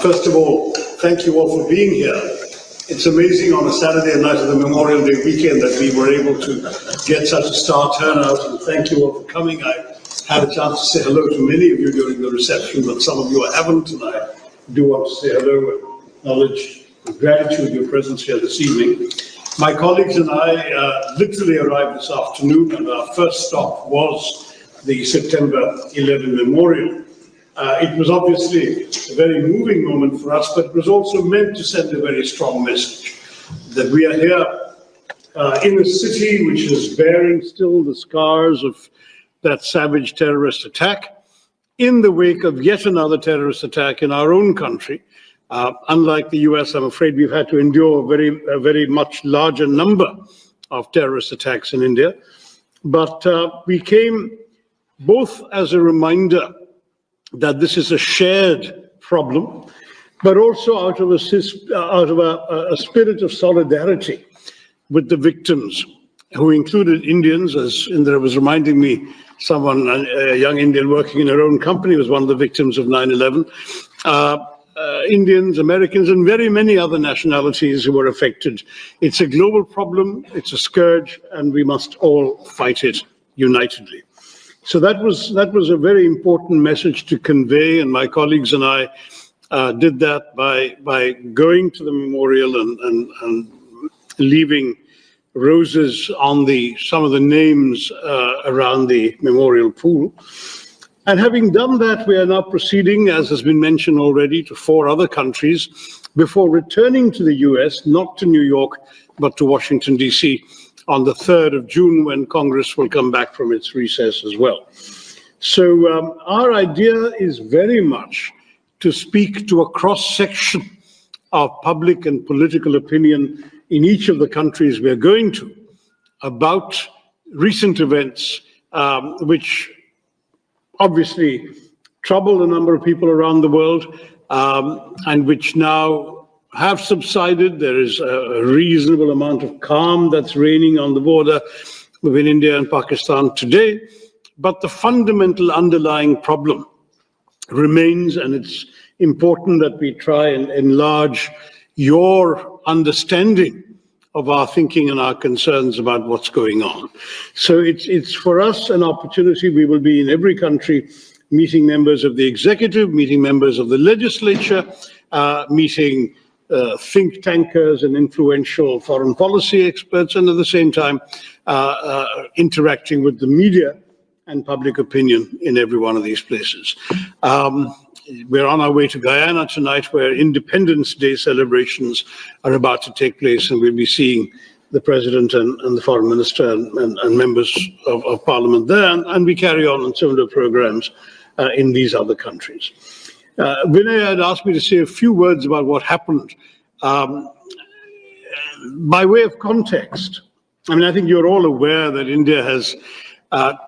First of all, thank you all for being here. It's amazing on a Saturday night of the Memorial Day weekend that we were able to get such a star turnout, and thank you all for coming. I had a chance to say hello to many of you during the reception, but some of you I haven't, and I do want to say hello and acknowledge with gratitude your presence here this evening. My colleagues and I literally arrived this afternoon, and our first stop was the September 11 Memorial. It was obviously a very moving moment for us, but it was also meant to send a very strong message that we are here in a city which is bearing still the scars of that savage terrorist attack, in the wake of yet another terrorist attack in our own country. Unlike the US, I'm afraid we've had to endure a very much larger number of terrorist attacks in India. But we came both as a reminder that this is a shared problem, but also out of a spirit of solidarity with the victims, who included Indians, as Indra was reminding me, someone, a young Indian working in her own company, was one of the victims of 9/11. Indians, Americans, and very many other nationalities who were affected. It's a global problem, it's a scourge, and we must all fight it unitedly. So that was a very important message to convey, and my colleagues and I did that by going to the memorial and leaving roses on some of the names around the memorial pool. And having done that, we are now proceeding, as has been mentioned already, to 4 other countries before returning to the US, not to New York, but to Washington, D.C. on the 3rd of June, when Congress will come back from its recess as well. So our idea is very much to speak to a cross-section of public and political opinion in each of the countries we're going to about recent events which obviously trouble a number of people around the world and which now have subsided. There is a reasonable amount of calm that's reigning on the border between India and Pakistan today, but the fundamental underlying problem remains, and it's important that we try and enlarge your understanding of our thinking and our concerns about what's going on. So it's for us an opportunity. We will be in every country meeting members of the executive, meeting members of the legislature, meeting think tankers and influential foreign policy experts, and at the same time interacting with the media and public opinion in every one of these places. We're on our way to Guyana tonight, where Independence Day celebrations are about to take place, and we'll be seeing the President and the Foreign Minister and members of Parliament there, and we carry on similar programs in these other countries. Vinay had asked me to say a few words about what happened. By way of context, I mean, I think you're all aware that India has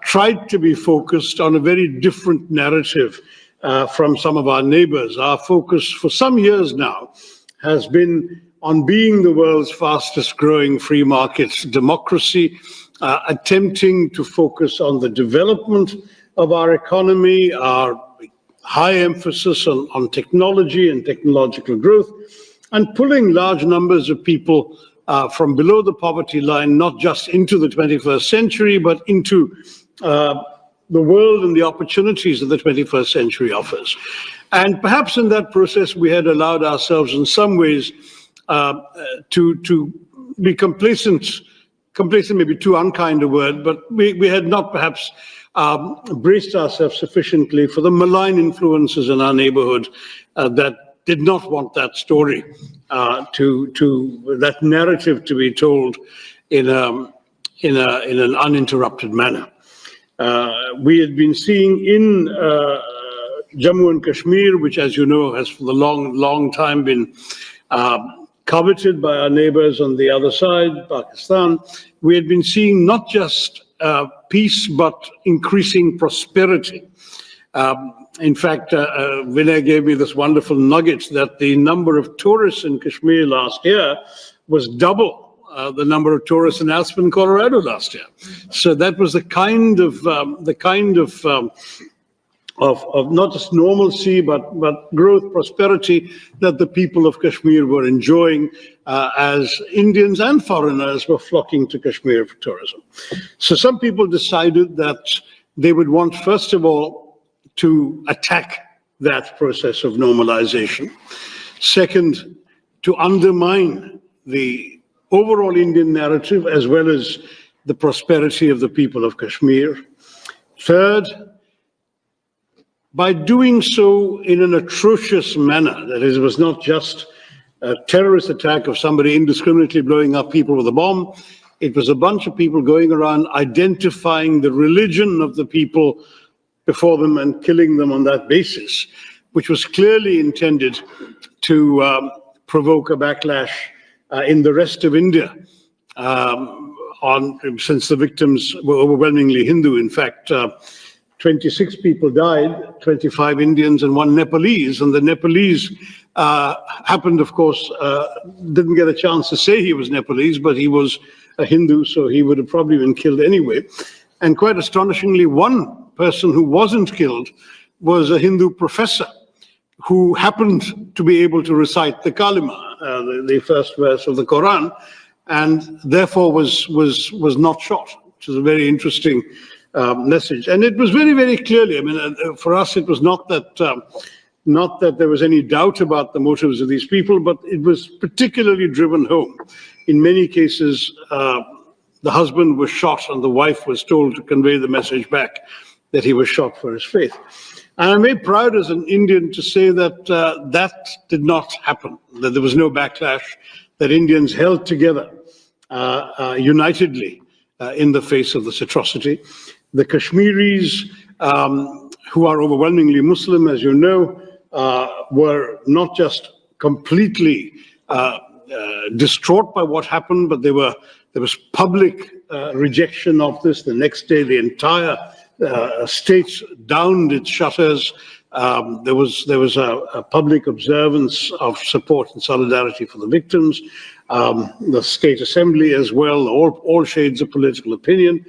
tried to be focused on a very different narrative from some of our neighbors. Our focus for some years now has been on being the world's fastest growing free market democracy, attempting to focus on the development of our economy, our high emphasis on technology and technological growth, and pulling large numbers of people from below the poverty line, not just into the 21st century, but into the world and the opportunities that the 21st century offers. And perhaps in that process, we had allowed ourselves in some ways to be complacent may be too unkind a word, but we had not perhaps braced ourselves sufficiently for the malign influences in our neighborhood that did not want that story, that narrative to be told in an uninterrupted manner. We had been seeing in Jammu and Kashmir, which, as you know, has for the long time been coveted by our neighbors on the other side, Pakistan. We had been seeing not just peace, but increasing prosperity. In fact, Vinay gave me this wonderful nugget that the number of tourists in Kashmir last year was double the number of tourists in Aspen, Colorado last year. So that was the kind of of not just normalcy, but growth, prosperity that the people of Kashmir were enjoying as Indians and foreigners were flocking to Kashmir for tourism. So some people decided that they would want, first of all, to attack that process of normalization. Second, to undermine the overall Indian narrative as well as the prosperity of the people of Kashmir. Third, by doing so in an atrocious manner, that is, it was not just a terrorist attack of somebody indiscriminately blowing up people with a bomb, it was a bunch of people going around identifying the religion of the people before them and killing them on that basis, which was clearly intended to provoke a backlash in the rest of India, since the victims were overwhelmingly Hindu. In fact, 26 people died, 25 Indians and 1 Nepalese. And the Nepalese happened, of course, didn't get a chance to say he was Nepalese, but he was a Hindu, so he would have probably been killed anyway. And quite astonishingly, one person who wasn't killed was a Hindu professor who happened to be able to recite the Kalima, the first verse of the Quran, and therefore was not shot, which is a very interesting message. And it was very, very clearly, I mean, for us, it was not that there was any doubt about the motives of these people, but it was particularly driven home. In many cases, the husband was shot and the wife was told to convey the message back that he was shot for his faith. And I'm very proud as an Indian to say that that did not happen, that there was no backlash, that Indians held together unitedly in the face of this atrocity. The Kashmiris, who are overwhelmingly Muslim, as you know, were not just completely distraught by what happened, but there was public rejection of this. The next day, the entire state downed its shutters. There was a public observance of support and solidarity for the victims. The state assembly as well, all shades of political opinion.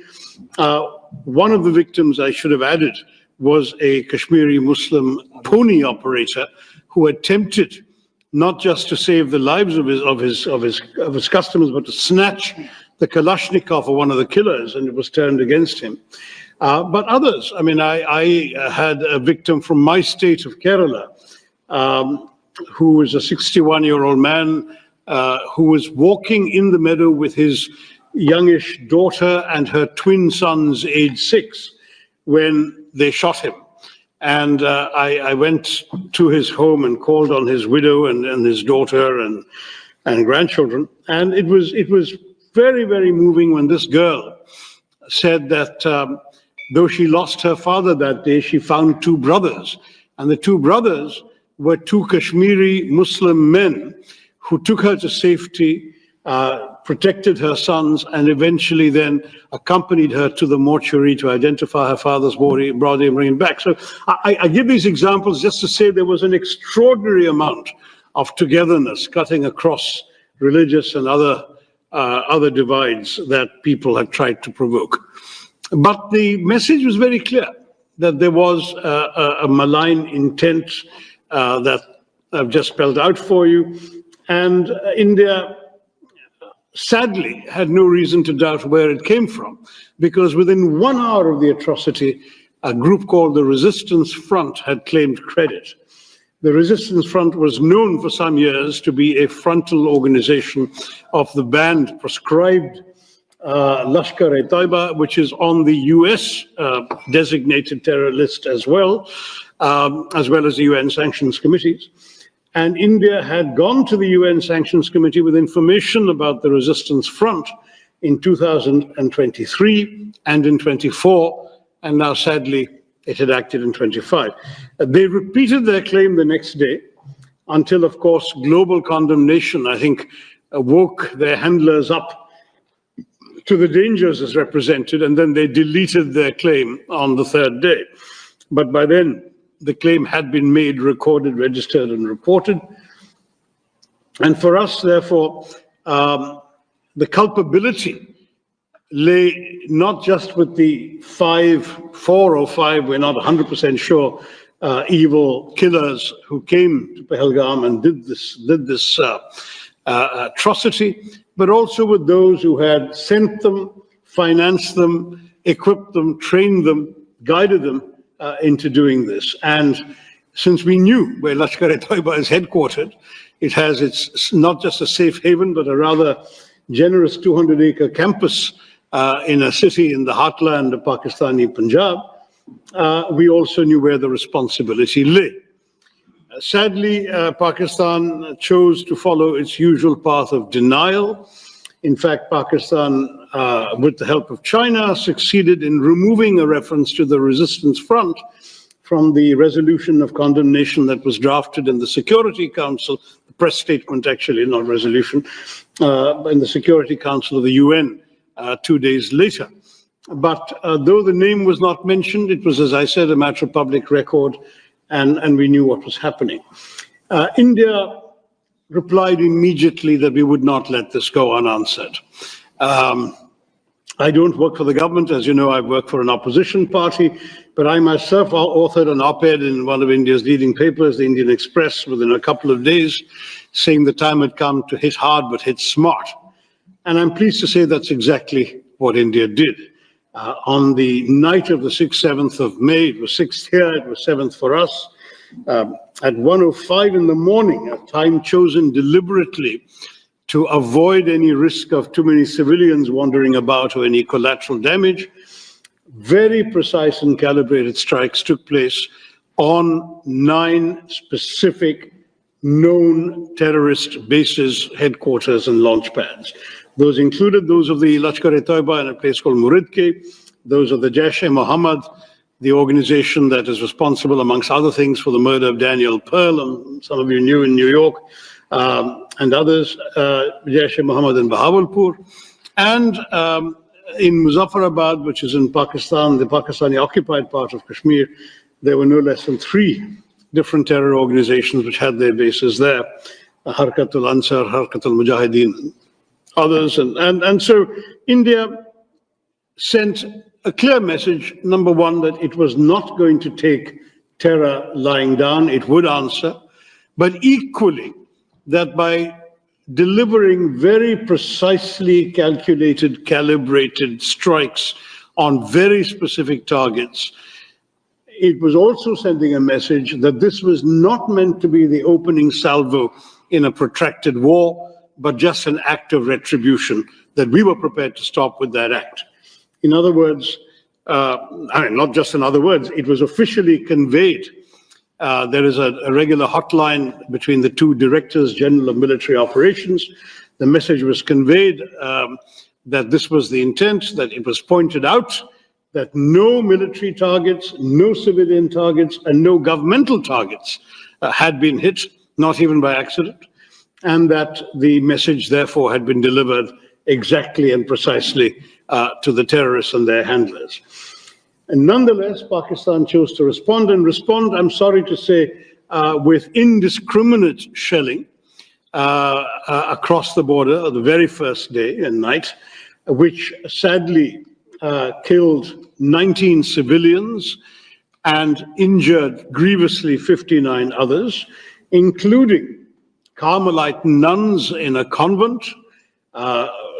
One of the victims, I should have added, was a Kashmiri Muslim pony operator who attempted not just to save the lives of his customers, but to snatch the Kalashnikov of one of the killers, and it was turned against him. But others, I mean, I had a victim from my state of Kerala, who was a 61-year-old man who was walking in the meadow with his youngish daughter and her twin sons, aged 6, when they shot him. And I went to his home and called on his widow and his daughter and grandchildren. And it was very, very moving when this girl said that though she lost her father that day, she found 2 brothers. And the 2 brothers were 2 Kashmiri Muslim men who took her to safety, protected her sons, and eventually then accompanied her to the mortuary to identify her father's body and bring him back. So I give these examples just to say there was an extraordinary amount of togetherness cutting across religious and other divides that people had tried to provoke. But the message was very clear, that there was a malign intent that I've just spelled out for you. And India, sadly, had no reason to doubt where it came from, because within 1 hour of the atrocity, a group called the Resistance Front had claimed credit. The Resistance Front was known for some years to be a frontal organization of the banned, proscribed Lashkar-e-Taiba, which is on the US designated terror list as well as the UN sanctions committees. And India had gone to the UN Sanctions Committee with information about the Resistance Front in 2023 and in 24, and now sadly it had acted in 25. They repeated their claim the next day until, of course, global condemnation, I think, woke their handlers up to the dangers as represented, and then they deleted their claim on the 3rd day. But by then, the claim had been made, recorded, registered, and reported. And for us, therefore, the culpability lay not just with the four or five, we're not 100% sure, evil killers who came to Pahalgam and did this atrocity, but also with those who had sent them, financed them, equipped them, trained them, guided them into doing this. And since we knew where Lashkar-e-Toiba is headquartered, it has its not just a safe haven, but a rather generous 200-acre campus in a city in the heartland of Pakistani Punjab. We also knew where the responsibility lay. Sadly, Pakistan chose to follow its usual path of denial. In fact, Pakistan, with the help of China, succeeded in removing a reference to the resistance front from the resolution of condemnation that was drafted in the Security Council, the press statement actually, not resolution, in the Security Council of the UN 2 days later. But though the name was not mentioned, it was, as I said, a matter of public record, and we knew what was happening. India replied immediately that we would not let this go unanswered. I don't work for the government. As you know, I work for an opposition party, but I myself authored an op-ed in one of India's leading papers, the Indian Express, within a couple of days, saying the time had come to hit hard but hit smart. And I'm pleased to say that's exactly what India did. On the night of the 6th, 7th of May, it was 6th here, it was 7th for us, at 1:05 in the morning, a time chosen deliberately to avoid any risk of too many civilians wandering about or any collateral damage, very precise and calibrated strikes took place on 9 specific known terrorist bases, headquarters, and launch pads. Those included those of the Lashkar-e-Toiba in a place called Muridke, those of the Jaish-e-Mohammed, the organization that is responsible, amongst other things, for the murder of Daniel Pearl, some of you knew in New York, and others, Jaish-e-Mohammed in Bahawalpur, and in Muzaffarabad, which is in Pakistan, the Pakistani-occupied part of Kashmir, there were no less than 3 different terror organizations which had their bases there, Harkatul Ansar, Harkatul Mujahideen, others. And so India sent a clear message, number one, that it was not going to take terror lying down, it would answer, but equally that by delivering very precisely calculated, calibrated strikes on very specific targets, it was also sending a message that this was not meant to be the opening salvo in a protracted war, but just an act of retribution, that we were prepared to stop with that act. In other words, not just in other words, it was officially conveyed. There is a regular hotline between the 2 directors general of military operations. The message was conveyed that this was the intent, that it was pointed out that no military targets, no civilian targets, and no governmental targets had been hit, not even by accident, and that the message therefore had been delivered exactly and precisely to the terrorists and their handlers. And nonetheless, Pakistan chose to respond, I'm sorry to say, with indiscriminate shelling across the border the very first day and night, which sadly killed 19 civilians and injured grievously 59 others, including Carmelite nuns in a convent,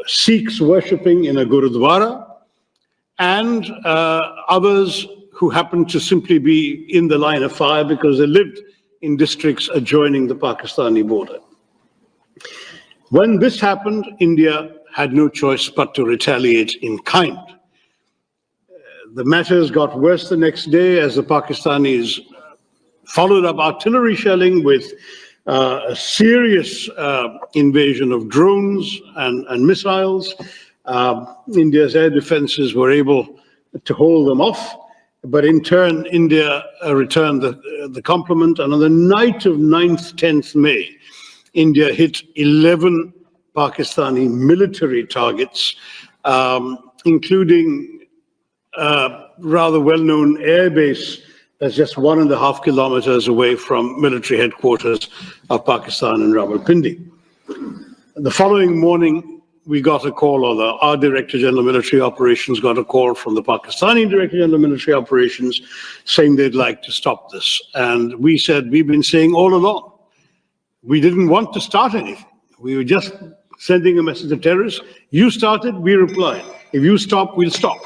Sikhs worshipping in a Gurudwara, and others who happened to simply be in the line of fire because they lived in districts adjoining the Pakistani border. When this happened, India had no choice but to retaliate in kind. The matters got worse the next day as the Pakistanis followed up artillery shelling with a serious invasion of drones and missiles. India's air defenses were able to hold them off, but in turn, India returned the compliment, and on the night of 9th, 10th May, India hit 11 Pakistani military targets, including a rather well-known air base that's just 1.5 kilometers away from military headquarters of Pakistan in Rawalpindi. The following morning, we got a call, or our Director General of Military Operations got a call from the Pakistani Director General of Military Operations saying they'd like to stop this. And we said, we've been saying all along, we didn't want to start anything. We were just sending a message to terrorists. You started, we replied. If you stop, we'll stop.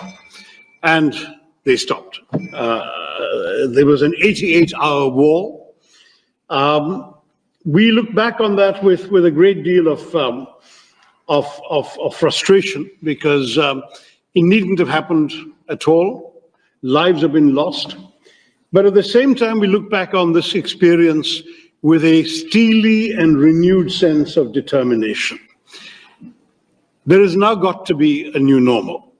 And they stopped. There was an 88-hour war. We look back on that with a great deal of frustration, because it needn't have happened at all. Lives have been lost. But at the same time, we look back on this experience with a steely and renewed sense of determination. There has now got to be a new normal.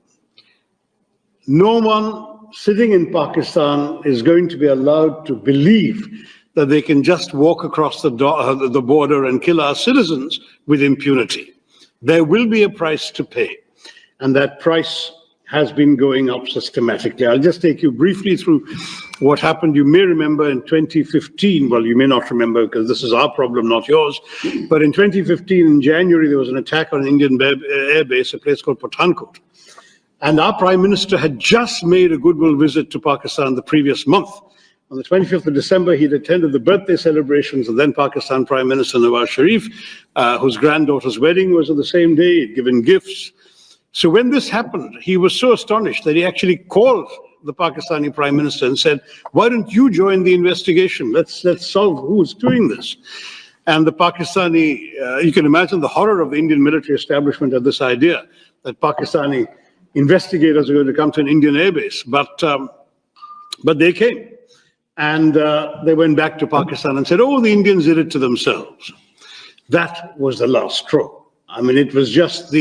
No one sitting in Pakistan is going to be allowed to believe that they can just walk across the border and kill our citizens with impunity. There will be a price to pay, and that price has been going up systematically. I'll just take you briefly through what happened. You may remember in 2015, well, you may not remember because this is our problem, not yours, but in 2015, in January, there was an attack on an Indian air base, a place called Pathankot. And our Prime Minister had just made a goodwill visit to Pakistan the previous month. On the 25th of December, he'd attended the birthday celebrations of then Pakistan Prime Minister Nawaz Sharif, whose granddaughter's wedding was on the same day. He'd given gifts. So when this happened, he was so astonished that he actually called the Pakistani Prime Minister and said, why don't you join the investigation? Let's solve who's doing this. And the Pakistani, you can imagine the horror of the Indian military establishment at this idea that Pakistani investigators are going to come to an Indian airbase. But they came. And they went back to Pakistan and said, oh, the Indians did it to themselves. That was the last straw. I mean, it was just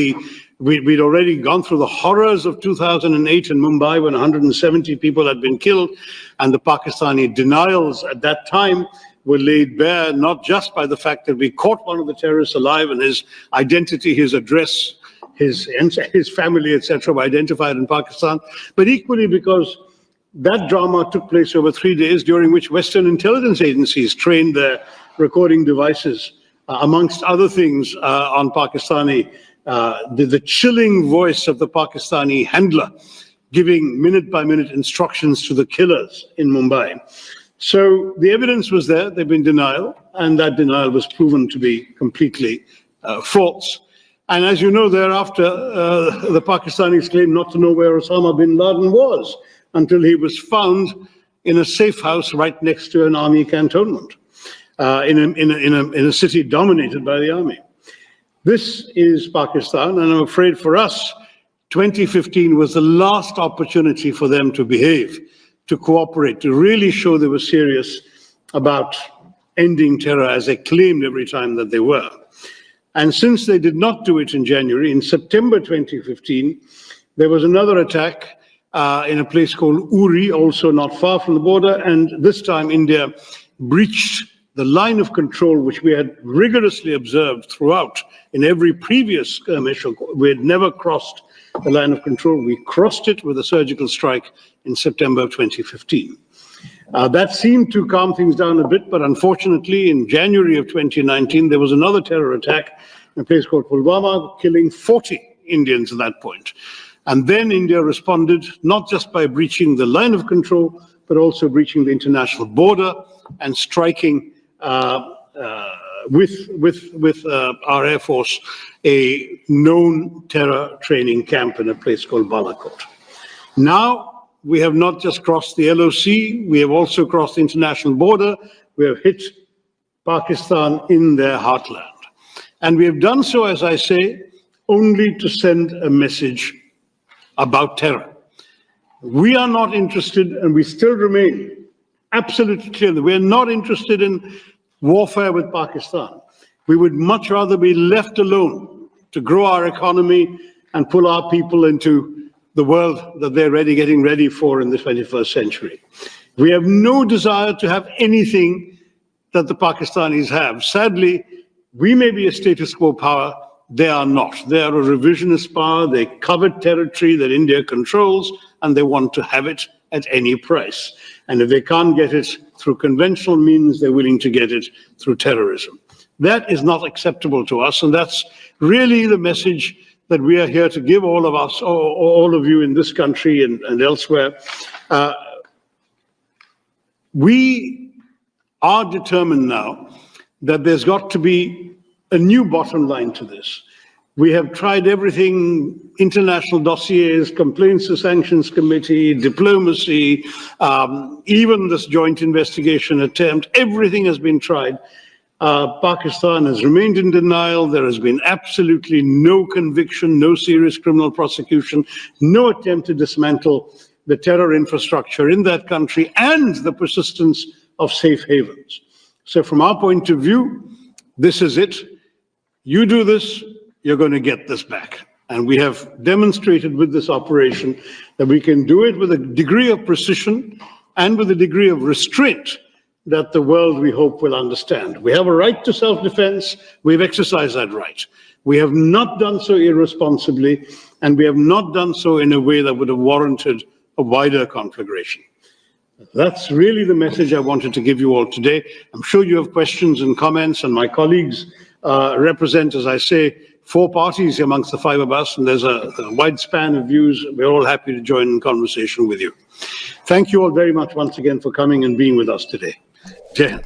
we'd already gone through the horrors of 2008 in Mumbai when 170 people had been killed. And the Pakistani denials at that time were laid bare, not just by the fact that we caught one of the terrorists alive and his identity, his address, his family, etc., were identified in Pakistan, but equally because that drama took place over 3 days, during which Western intelligence agencies trained their recording devices, amongst other things, on Pakistani, the chilling voice of the Pakistani handler, giving minute-by-minute instructions to the killers in Mumbai. So the evidence was there. There'd been denial, and that denial was proven to be completely false. And as you know, thereafter, the Pakistanis claimed not to know where Osama bin Laden was, until he was found in a safe house right next to an army cantonment, in a city dominated by the army. This is Pakistan, and I'm afraid for us, 2015 was the last opportunity for them to behave, to cooperate, to really show they were serious about ending terror, as they claimed every time that they were. And since they did not do it in January, in September 2015, there was another attack in a place called Uri, also not far from the border, and this time India breached the line of control which we had rigorously observed throughout in every previous skirmish. We had never crossed the line of control. We crossed it with a surgical strike in September of 2015. That seemed to calm things down a bit, but unfortunately in January of 2019, there was another terror attack in a place called Pulwama, killing 40 Indians at that point. And then India responded, not just by breaching the line of control, but also breaching the international border and striking with our Air Force a known terror training camp in a place called Balakot. Now, we have not just crossed the LOC, we have also crossed the international border. We have hit Pakistan in their heartland. And we have done so, as I say, only to send a message about terror. We are not interested, and we still remain absolutely clear that we are not interested in warfare with Pakistan. We would much rather be left alone to grow our economy and pull our people into the world that they're getting ready for in the 21st century. We have no desire to have anything that the Pakistanis have. Sadly, we may be a status quo power. They are not. They are a revisionist power. They covet territory that India controls, and they want to have it at any price. And if they can't get it through conventional means, they're willing to get it through terrorism. That is not acceptable to us, and that's really the message that we are here to give all of us, or all of you in this country and elsewhere. We are determined now that there's got to be a new bottom line to this. We have tried everything: international dossiers, complaints to sanctions committee, diplomacy, even this joint investigation attempt. Everything has been tried. Pakistan has remained in denial. There has been absolutely no conviction, no serious criminal prosecution, no attempt to dismantle the terror infrastructure in that country, and the persistence of safe havens. So from our point of view, this is it. You do this, you're going to get this back. And we have demonstrated with this operation that we can do it with a degree of precision and with a degree of restraint that the world, we hope, will understand. We have a right to self-defense. We've exercised that right. We have not done so irresponsibly, and we have not done so in a way that would have warranted a wider conflagration. That's really the message I wanted to give you all today. I'm sure you have questions and comments, and my colleagues represent, as I say, 4 parties amongst the 5 of us, and there's a wide span of views. We're all happy to join in conversation with you. Thank you all very much once again for coming and being with us today. Jai Hind.